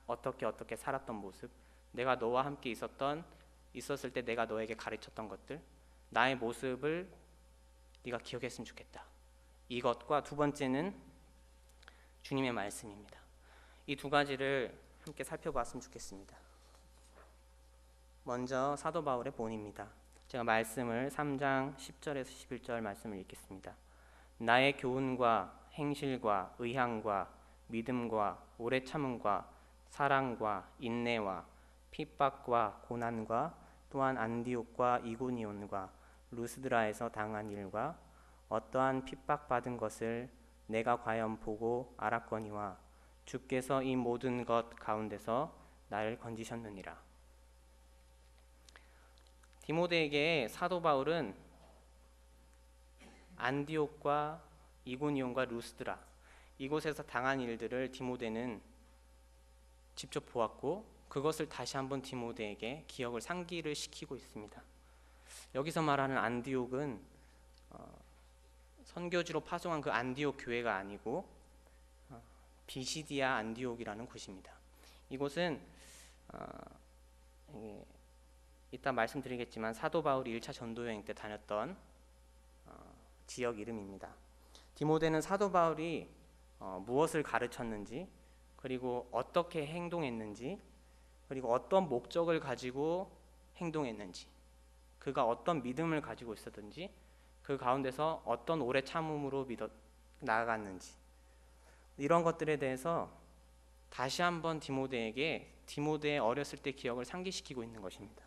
어떻게 살았던 모습, 내가 너와 함께 있었을 때 내가 너에게 가르쳤던 것들, 나의 모습을 네가 기억했으면 좋겠다. 이것과 두 번째는 주님의 말씀입니다. 이 두 가지를 함께 살펴봤으면 좋겠습니다. 먼저 사도 바울의 본입니다. 제가 말씀을 3장 10절에서 11절 말씀을 읽겠습니다. 나의 교훈과 행실과 의향과 믿음과 오래 참음과 사랑과 인내와 핍박과 고난과 또한 안디옥과 이고니온과 루스드라에서 당한 일과 어떠한 핍박받은 것을 내가 과연 보고 알았거니와 주께서 이 모든 것 가운데서 나를 건지셨느니라. 디모데에게 사도 바울은 안디옥과 이고니온과 루스드라 이곳에서 당한 일들을 디모데는 직접 보았고 그것을 다시 한번 디모데에게 기억을 상기를 시키고 있습니다. 여기서 말하는 안디옥은 선교지로 파송한 그 안디옥 교회가 아니고 비시디아 안디옥이라는 곳입니다. 이곳은 이따 말씀드리겠지만 사도 바울이 1차 전도 여행 때 다녔던 지역 이름입니다. 디모데는 사도 바울이 무엇을 가르쳤는지, 그리고 어떻게 행동했는지, 그리고 어떤 목적을 가지고 행동했는지, 그가 어떤 믿음을 가지고 있었든지, 그 가운데서 어떤 오래 참음으로 나아갔는지, 이런 것들에 대해서 다시 한번 디모데의 어렸을 때 기억을 상기시키고 있는 것입니다.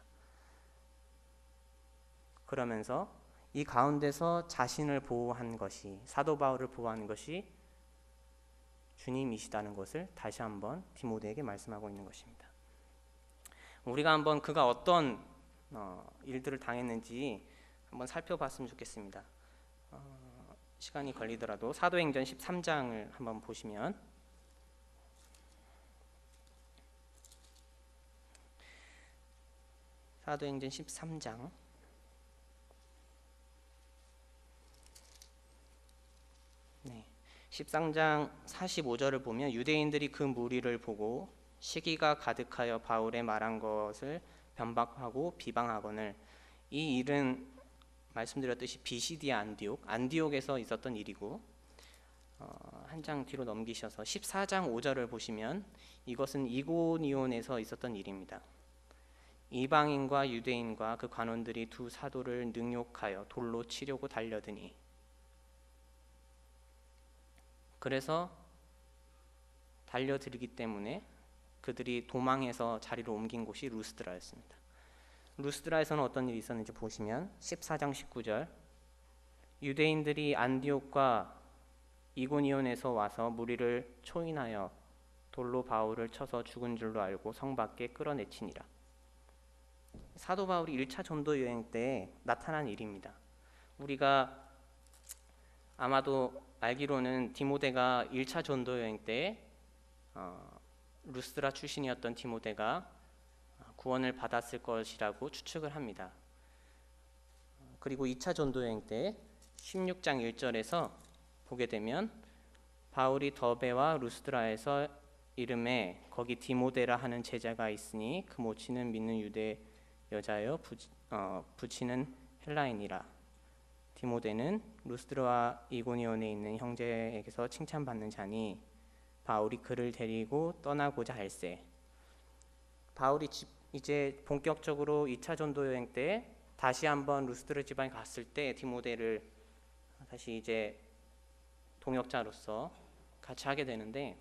그러면서 이 가운데서 자신을 보호한 것이, 사도 바울을 보호하는 것이 주님이시다는 것을 다시 한번 디모데에게 말씀하고 있는 것입니다. 우리가 한번 그가 어떤 일들을 당했는지 한번 살펴봤으면 좋겠습니다. 시간이 걸리더라도 사도행전 13장을 한번 보시면 사도행전 13장 13장 45절을 보면 유대인들이 그 무리를 보고 시기가 가득하여 바울의 말한 것을 변박하고 비방하거늘, 이 일은 말씀드렸듯이 비시디아 안디옥에서 있었던 일이고, 한 장 뒤로 넘기셔서 14장 5절을 보시면 이것은 이고니온에서 있었던 일입니다. 이방인과 유대인과 그 관원들이 두 사도를 능욕하여 돌로 치려고 달려드니, 그래서 달려들기 때문에 그들이 도망해서 자리를 옮긴 곳이 루스드라였습니다. 루스드라에서는 어떤 일이 있었는지 보시면 14장 19절, 유대인들이 안디옥과 이고니온에서 와서 무리를 초인하여 돌로 바울을 쳐서 죽은 줄로 알고 성 밖에 끌어내치니라. 사도 바울이 1차 전도 여행 때 나타난 일입니다. 우리가 아마도 알기로는 디모데가 1차 전도 여행 때 루스드라 출신이었던 디모데가 구원을 받았을 것이라고 추측을 합니다. 그리고 2차 전도 여행 때 16장 1절에서 보게 되면 바울이 더베와 루스드라에서 이름에 거기 디모데라 하는 제자가 있으니 그 모친은 믿는 유대 여자여 부친은 헬라인이라. 디모데는 루스드라와 이고니온에 있는 형제에게서 칭찬받는 자니 바울이 그를 데리고 떠나고자 할세. 바울이 이제 본격적으로 2차 전도 여행 때 다시 한번 루스드라 지방에 갔을 때 디모데를 다시 이제 동역자로서 같이 하게 되는데,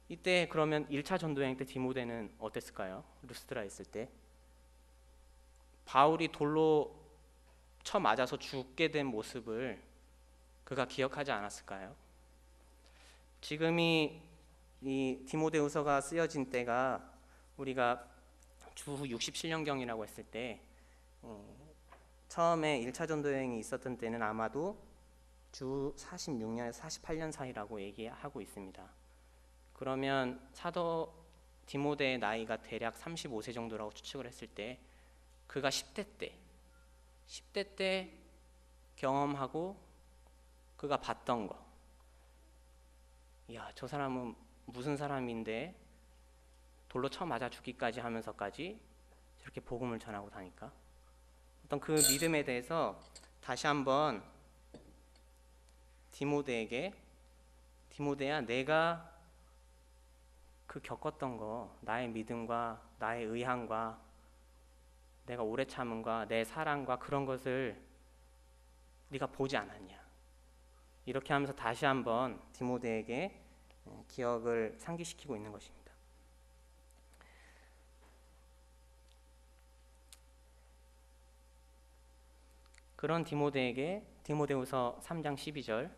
이때 그러면 1차 전도 여행 때 디모데는 어땠을까요? 루스드라에 있을 때 바울이 돌로 쳐 맞아서 죽게 된 모습을 그가 기억하지 않았을까요? 지금이 이 디모데후서가 쓰여진 때가 우리가 주 67년경이라고 했을 때 처음에 1차 전도 여행이 있었던 때는 아마도 주 46년에서 48년 사이라고 얘기하고 있습니다. 그러면 사도 디모데의 나이가 대략 35세 정도라고 추측을 했을 때 그가 10대 때 경험하고 그가 봤던 거, 이야, 저 사람은 무슨 사람인데 돌로 쳐 맞아 죽기까지 하면서까지 저렇게 복음을 전하고 다니까, 어떤 그 믿음에 대해서 다시 한번 디모데야, 내가 그 겪었던 거, 나의 믿음과 나의 의향과 내가 오래 참음과 내 사랑과 그런 것을 네가 보지 않았냐, 이렇게 하면서 다시 한번 디모데에게 기억을 상기시키고 있는 것입니다. 그런 디모데에게 디모데후서 3장 12절,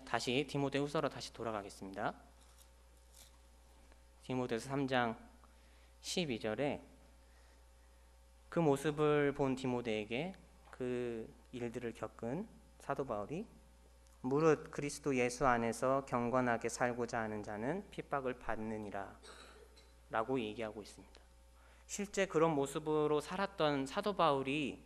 다시 디모데후서로 다시 돌아가겠습니다. 디모데후서 3장 12절에 그 모습을 본 디모데에게 그 일들을 겪은 사도 바울이 무릇 그리스도 예수 안에서 경건하게 살고자 하는 자는 핍박을 받느니라 라고 얘기하고 있습니다. 실제 그런 모습으로 살았던 사도 바울이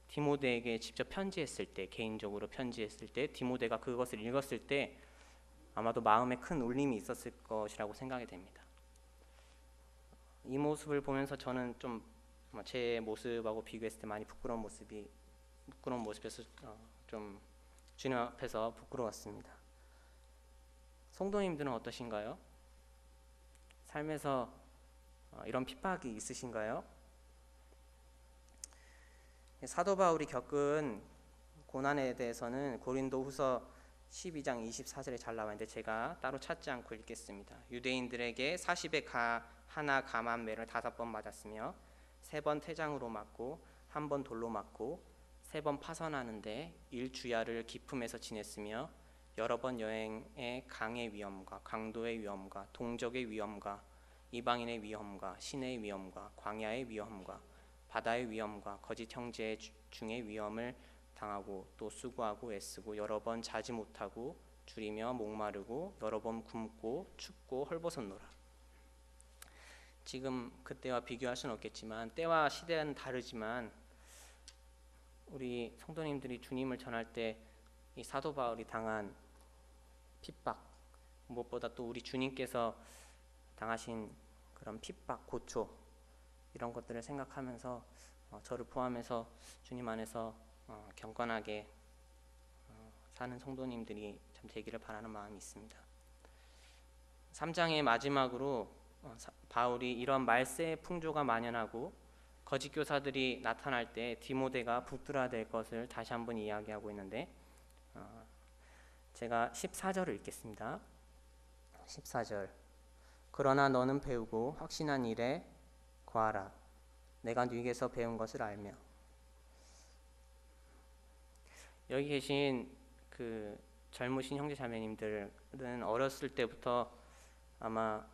디모데에게 직접 편지했을 때, 개인적으로 편지했을 때 디모데가 그것을 읽었을 때 아마도 마음에 큰 울림이 있었을 것이라고 생각이 됩니다. 이 모습을 보면서 저는 좀 제 모습하고 비교했을 때 많이 부끄러운 모습에서 좀 주님 앞에서 부끄러웠습니다. 성도님들은 어떠신가요? 삶에서 이런 핍박이 있으신가요? 사도 바울이 겪은 고난에 대해서는 고린도후서 12장 24절에 잘 나와 있는데 제가 따로 찾지 않고 읽겠습니다. 유대인들에게 40에 하나 감한 매를 5번 맞았으며 3번 태장으로 맞고 1번 돌로 맞고 3번 파선하는데 일주야를 기품에서 지냈으며 여러 번 여행에 강의 위험과 강도의 위험과 동족의 위험과 이방인의 위험과 신의 위험과 광야의 위험과 바다의 위험과 거짓 형제 중의 위험을 당하고 또 수고하고 애쓰고 여러 번 자지 못하고 줄이며 목마르고 여러 번 굶고 춥고 헐벗었노라. 지금 그때와 비교할 수는 없겠지만 때와 시대는 다르지만 우리 성도님들이 주님을 전할 때 이 사도 바울이 당한 핍박, 무엇보다 또 우리 주님께서 당하신 그런 핍박, 고초, 이런 것들을 생각하면서 저를 포함해서 주님 안에서 경건하게 사는 성도님들이 참 되기를 바라는 마음이 있습니다. 3장의 마지막으로 바울이 이런 말세의 풍조가 만연하고 거짓 교사들이 나타날 때 디모데가 붙들어야 될 것을 다시 한번 이야기하고 있는데 제가 14절을 읽겠습니다. 14절, 그러나 너는 배우고 확신한 일에 거하라. 내가 네게서 배운 것을 알며. 여기 계신 그 젊으신 형제 자매님들은 어렸을 때부터 아마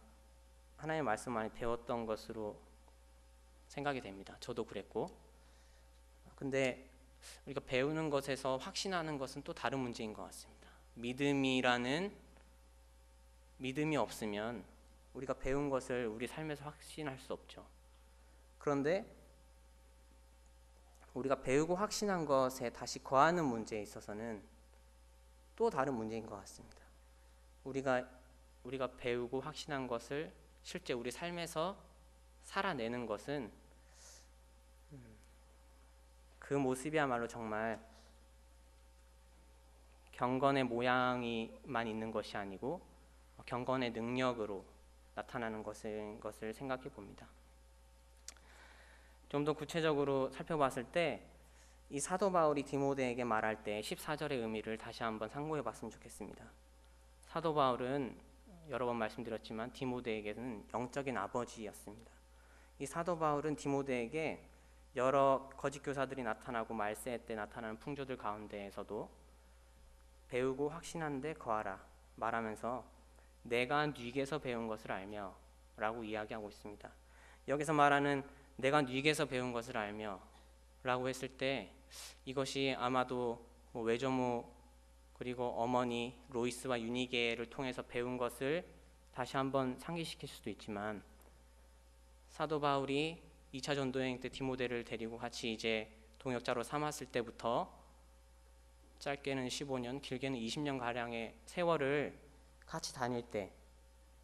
하나님의 말씀 많이 배웠던 것으로 생각이 됩니다. 저도 그랬고. 근데 우리가 배우는 것에서 확신하는 것은 또 다른 문제인 것 같습니다. 믿음이 없으면 우리가 배운 것을 우리 삶에서 확신할 수 없죠. 그런데 우리가 배우고 확신한 것에 다시 거하는 문제에 있어서는 또 다른 문제인 것 같습니다. 우리가 배우고 확신한 것을 실제 우리 삶에서 살아내는 것은 그 모습이야말로 정말 경건의 모양이만 있는 것이 아니고 경건의 능력으로 나타나는 것을 생각해 봅니다. 좀 더 구체적으로 살펴봤을 때 이 사도 바울이 디모데에게 말할 때 14절의 의미를 다시 한번 상고해 봤으면 좋겠습니다. 사도 바울은 여러 번 말씀드렸지만 디모데에게는 영적인 아버지였습니다. 이 사도 바울은 디모데에게 여러 거짓 교사들이 나타나고 말세 때 나타나는 풍조들 가운데에서도 배우고 확신한 데 거하라 말하면서 내가 네게서 배운 것을 알며 라고 이야기하고 있습니다. 여기서 말하는 내가 네게서 배운 것을 알며 라고 했을 때 이것이 아마도 외조모 그리고 어머니 로이스와 유니게를 통해서 배운 것을 다시 한번 상기시킬 수도 있지만 사도 바울이 2차 전도여행 때 디모데를 데리고 같이 이제 동역자로 삼았을 때부터 짧게는 15년 길게는 20년 가량의 세월을 같이 다닐 때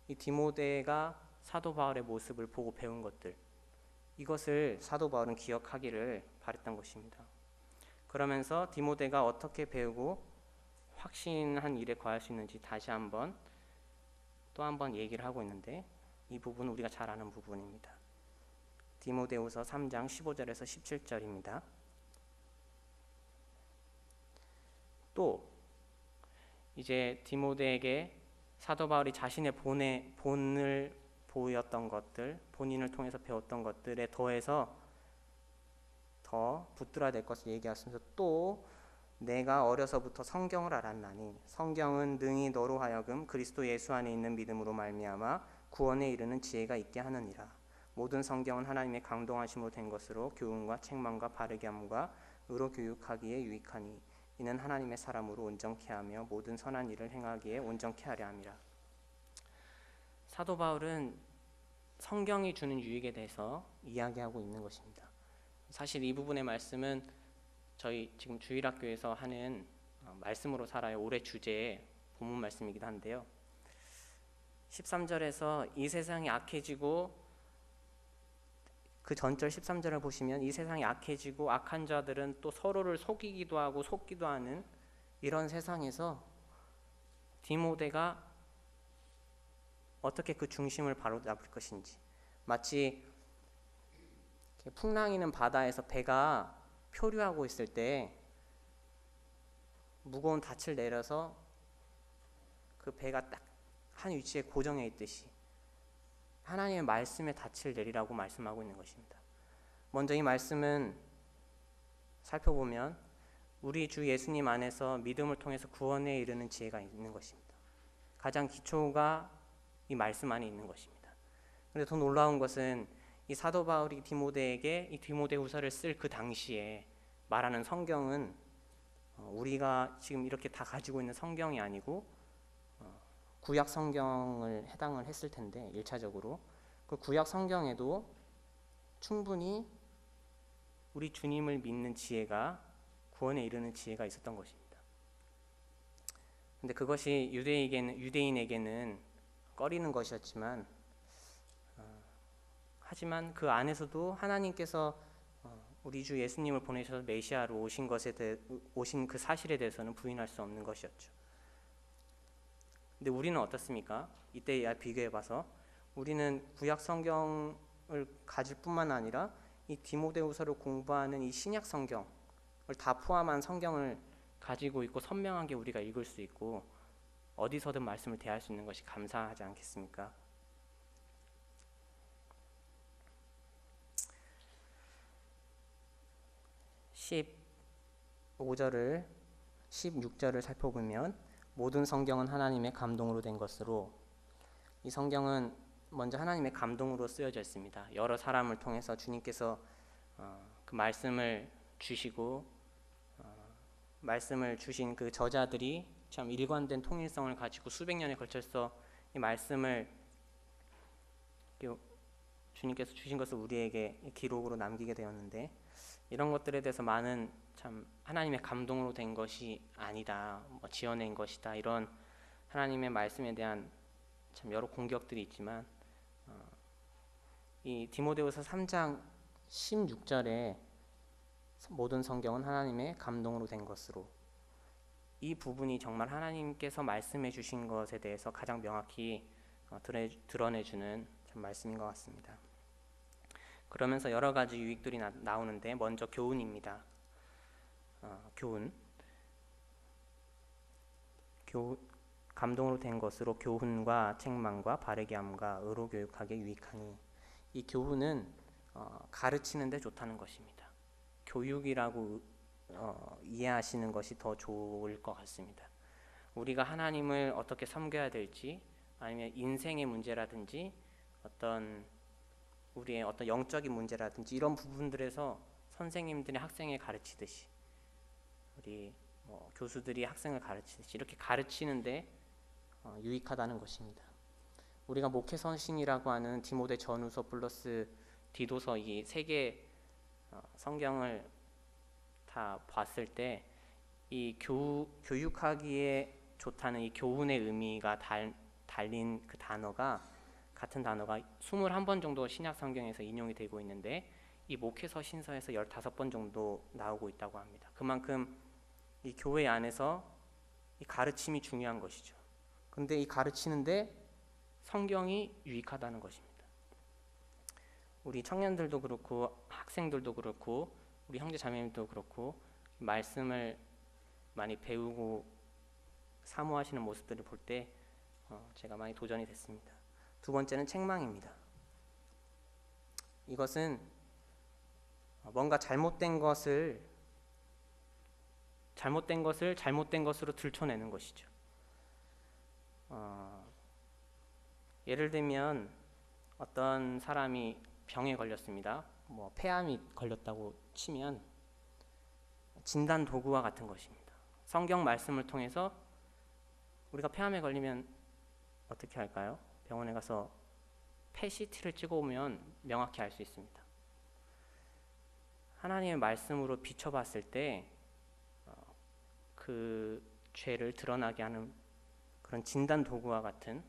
이 디모데가 사도 바울의 모습을 보고 배운 것들, 이것을 사도 바울은 기억하기를 바랬던 것입니다. 그러면서 디모데가 어떻게 배우고 확신한 일에 거할 수 있는지 다시 한번 또 한번 얘기를 하고 있는데 이 부분은 우리가 잘 아는 부분입니다. 디모데후서 3장 15절에서 17절입니다. 또 이제 디모데에게 사도 바울이 자신의 본을 보였던 것들, 본인을 통해서 배웠던 것들에 더해서 더 붙들어야 될 것을 얘기하면서 또 내가 어려서부터 성경을 알았나니 성경은 능히 너로 하여금 그리스도 예수 안에 있는 믿음으로 말미암아 구원에 이르는 지혜가 있게 하느니라. 모든 성경은 하나님의 강동하심으로 된 것으로 교훈과 책망과 바르게 함과 의로 교육하기에 유익하니 이는 하나님의 사람으로 온전케 하며 모든 선한 일을 행하기에 온전케 하려 함이라. 사도 바울은 성경이 주는 유익에 대해서 이야기하고 있는 것입니다. 사실 이 부분의 말씀은 저희 지금 주일학교에서 하는 말씀으로 살아요 올해 주제의 본문 말씀이기도 한데요. 13절에서 이 세상이 악해지고 그 전절 13절을 보시면 이 세상이 악해지고 악한 자들은 또 서로를 속이기도 하고 속기도 하는 이런 세상에서 디모데가 어떻게 그 중심을 바로잡을 것인지, 마치 풍랑이는 바다에서 배가 표류하고 있을 때 무거운 닻을 내려서 그 배가 딱 한 위치에 고정해 있듯이 하나님의 말씀에 닻을 내리라고 말씀하고 있는 것입니다. 먼저 이 말씀은 살펴보면 우리 주 예수님 안에서 믿음을 통해서 구원에 이르는 지혜가 있는 것입니다. 가장 기초가 이 말씀 안에 있는 것입니다. 그런데 더 놀라운 것은 이 사도 바울이 디모데에게 이 디모데후서를 쓸 그 당시에 말하는 성경은 우리가 지금 이렇게 다 가지고 있는 성경이 아니고 구약 성경을 해당을 했을 텐데 1차적으로 그 구약 성경에도 충분히 우리 주님을 믿는 지혜가 구원에 이르는 지혜가 있었던 것입니다. 근데 그것이 유대인에게는 꺼리는 것이었지만 하지만 그 안에서도 하나님께서 우리 주 예수님을 보내셔서 메시아로 오신 그 사실에 대해서는 부인할 수 없는 것이었죠. 근데 우리는 어떻습니까? 이때 비교해봐서 우리는 구약 성경을 가질 뿐만 아니라 이 디모데후서를 공부하는 이 신약 성경을 다 포함한 성경을 가지고 있고 선명하게 우리가 읽을 수 있고 어디서든 말씀을 대할 수 있는 것이 감사하지 않겠습니까? (15절을) 16절을 살펴보면 모든 성경은 하나님의 감동으로 된 것으로, 이 성경은 먼저 하나님의 감동으로 쓰여져 있습니다. 여러 사람을 통해서 주님께서 그 말씀을 주시고 말씀을 주신 그 저자들이 참 일관된 통일성을 가지고 수백 년에 걸쳐서 이 말씀을 주님께서 주신 것을 우리에게 기록으로 남기게 되었는데, 이런 것들에 대해서 많은 참 하나님의 감동으로 된 것이 아니다, 지어낸 것이다, 이런 하나님의 말씀에 대한 참 여러 공격들이 있지만, 이 디모데후서 3장 16절에 모든 성경은 하나님의 감동으로 된 것으로, 이 부분이 정말 하나님께서 말씀해 주신 것에 대해서 가장 명확히 드러내주는 참 말씀인 것 같습니다. 그러면서 여러 가지 유익들이 나오는데, 먼저 교훈입니다. 감동으로 된 것으로 교훈과 책망과 바르게 함과 의로 교육하게 유익하니, 이 교훈은 가르치는 데 좋다는 것입니다. 교육이라고 이해하시는 것이 더 좋을 것 같습니다. 우리가 하나님을 어떻게 섬겨야 될지, 아니면 인생의 문제라든지 우리의 어떤 영적인 문제라든지 이런 부분들에서 선생님들이 학생을 가르치듯이, 우리 교수들이 학생을 가르치듯이 이렇게 가르치는데 유익하다는 것입니다. 우리가 목회 선신이라고 하는 디모데 전후서 플러스 디도서 이 세 개 성경을 다 봤을 때, 이 교육하기에 좋다는 이 교훈의 의미가 달린 그 같은 단어가 21번 정도 신약 성경에서 인용이 되고 있는데, 이 목회서 신서에서 15번 정도 나오고 있다고 합니다. 그만큼 이 교회 안에서 이 가르침이 중요한 것이죠. 근데 이 가르치는데 성경이 유익하다는 것입니다. 우리 청년들도 그렇고 학생들도 그렇고 우리 형제 자매님도 그렇고 말씀을 많이 배우고 사모하시는 모습들을 볼 때 제가 많이 도전이 됐습니다. 두 번째는 책망입니다. 이것은 뭔가 잘못된 것을 잘못된 것으로 들춰내는 것이죠. 예를 들면 어떤 사람이 병에 걸렸습니다. 폐암이 걸렸다고 치면 진단 도구와 같은 것입니다. 성경 말씀을 통해서 우리가 폐암에 걸리면 어떻게 할까요? 병원에 가서 폐 CT를 찍어오면 명확히 알 수 있습니다. 하나님의 말씀으로 비춰봤을 때 그 죄를 드러나게 하는 그런 진단 도구와 같은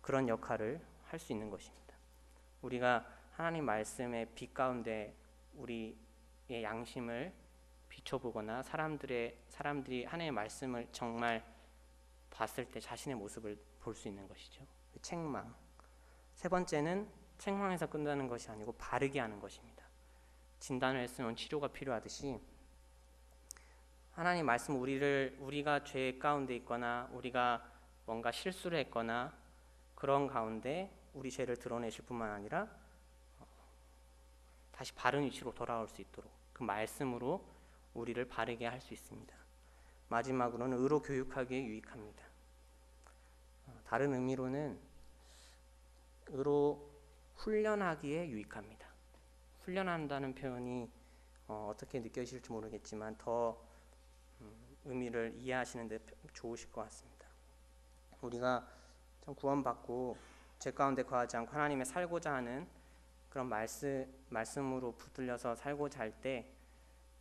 그런 역할을 할 수 있는 것입니다. 우리가 하나님 말씀의 빛 가운데 우리의 양심을 비춰보거나 사람들이 하나님의 말씀을 정말 봤을 때 자신의 모습을 볼 수 있는 것이죠. 책망. 세 번째는 책망에서 끝나는 것이 아니고 바르게 하는 것입니다. 진단을 했으면 치료가 필요하듯이 하나님 말씀 우리가 죄 가운데 있거나 우리가 뭔가 실수를 했거나 그런 가운데 우리 죄를 드러내실 뿐만 아니라 다시 바른 위치로 돌아올 수 있도록 그 말씀으로 우리를 바르게 할 수 있습니다. 마지막으로는 의로 교육하기에 유익합니다. 다른 의미로는 의로 훈련하기에 유익합니다. 훈련한다는 표현이 어떻게 느껴지실지 모르겠지만 더 의미를 이해하시는 데 좋으실 것 같습니다. 우리가 참 구원받고 죄 가운데 거하지 않고 하나님의 살고자 하는 그런 말씀으로 붙들려서 살고자 할 때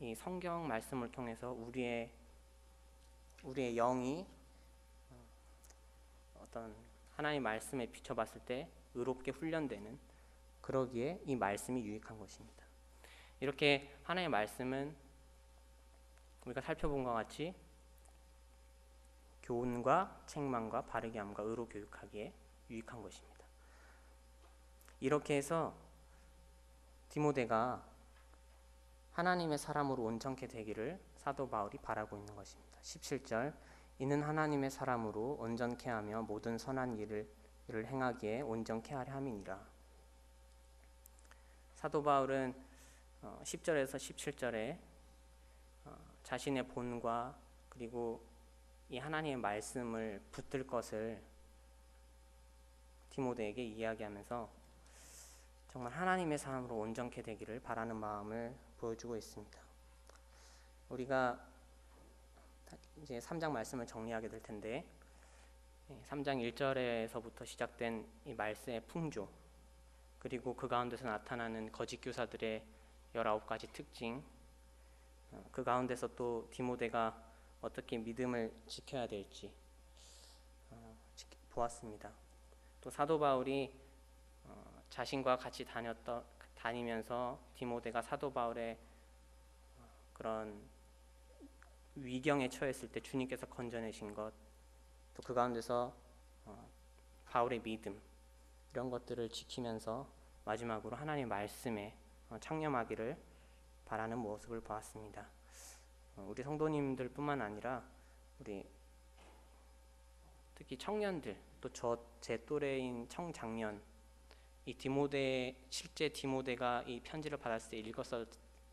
이 성경 말씀을 통해서 우리의 영이 어떤 하나님 말씀에 비춰봤을 때 의롭게 훈련되는, 그러기에 이 말씀이 유익한 것입니다. 이렇게 하나님의 말씀은 우리가 살펴본 것 같이 교훈과 책망과 바르게 함과 의로 교육하기에 유익한 것입니다. 이렇게 해서 디모데가 하나님의 사람으로 온전케 되기를 사도 바울이 바라고 있는 것입니다. 17절 이는 하나님의 사람으로 온전케 하며 모든 선한 일을 행하기에 온전케 하려 함이니라. 사도 바울은 10절에서 17절에 자신의 본과 그리고 이 하나님의 말씀을 붙들 것을 디모데에게 이야기하면서 정말 하나님의 사람으로 온전케 되기를 바라는 마음을 보여주고 있습니다. 우리가 이제 3장 말씀을 정리하게 될 텐데, 3장 1절에서부터 시작된 이 말씀의 풍조, 그리고 그 가운데서 나타나는 거짓 교사들의 19가지 특징, 그 가운데서 또 디모데가 어떻게 믿음을 지켜야 될지 보았습니다. 또 사도 바울이 자신과 같이 다니면서 디모데가 사도 바울의 그런 위경에 처했을 때 주님께서 건져내신 것, 또 그 가운데서 바울의 믿음, 이런 것들을 지키면서 마지막으로 하나님의 말씀에 창념하기를 바라는 모습을 보았습니다. 우리 성도님들 뿐만 아니라 우리 특히 청년들, 또 제 또래인 청장년, 이 실제 디모데가 이 편지를 받았을 때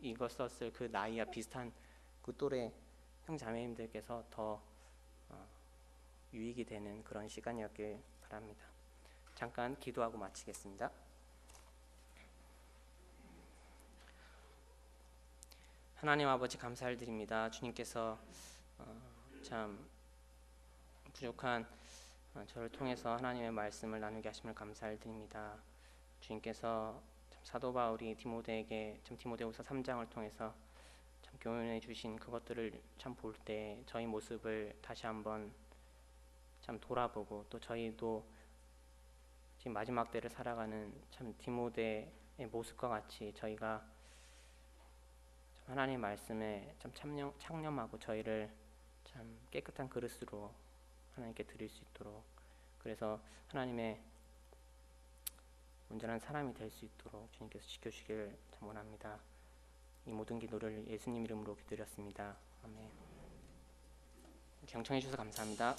읽었었을 그 나이와 비슷한 그 또래 형자매님들께서 더 유익이 되는 그런 시간이었길 바랍니다. 잠깐 기도하고 마치겠습니다. 하나님 아버지, 감사드립니다. 주님께서 참 부족한 저를 통해서 하나님의 말씀을 나누게 하심을 감사드립니다. 주님께서 참 사도 바울이 디모데에게 참 디모데후서 3장을 통해서 참 교훈해 주신 그것들을 참 볼 때 저희 모습을 다시 한번 참 돌아보고, 또 저희도 지금 마지막 때를 살아가는 참 디모데의 모습과 같이 저희가 하나님의 말씀에 참 창념하고 저희를 참 깨끗한 그릇으로 하나님께 드릴 수 있도록, 그래서 하나님의 온전한 사람이 될 수 있도록 주님께서 지켜주시길 참 원합니다. 이 모든 기도를 예수님 이름으로 기도드렸습니다. 아멘. 경청해 주셔서 감사합니다.